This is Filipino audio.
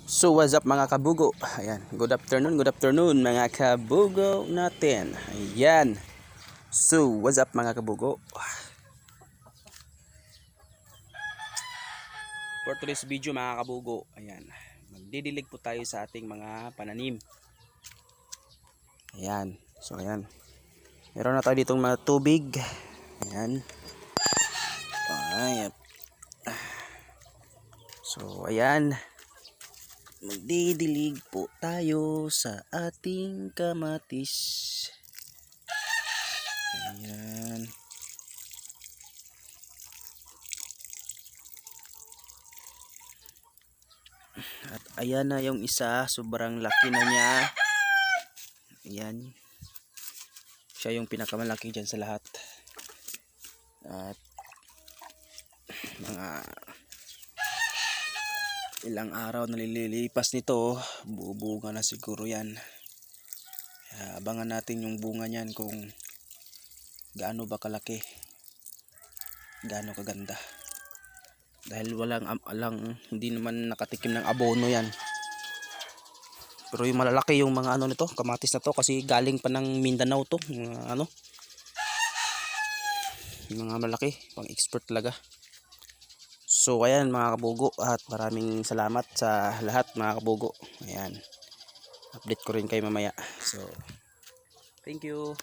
So what's up mga kabugo? Ayan, good afternoon mga kabugo natin. Ayan. So what's up mga kabugo? For today's video mga kabugo, ayan, magdidilig po tayo sa ating mga pananim. Ayan. So ayan, meron na tayo ditong mga tubig. Ayan. Ayan. So ayan, magdidilig po tayo sa ating kamatis. Ayan. At ayan na yung isa, sobrang laki na niya. Ayan. Siya yung pinakamalaki dyan sa lahat. At mga ilang araw na nililipas nito, bubunga na siguro yan. Abangan natin yung bunga niyan kung gaano ba kalaki, gaano kaganda. Dahil hindi naman nakatikim ng abono yan. Pero yung malalaki yung mga ano nito, kamatis na to, kasi galing pa ng Mindanao to, mga yung mga malaki, pang expert talaga. So ayan mga kabugo, at maraming salamat sa lahat mga kabugo. Ayan, update ko rin kayo mamaya. So thank you.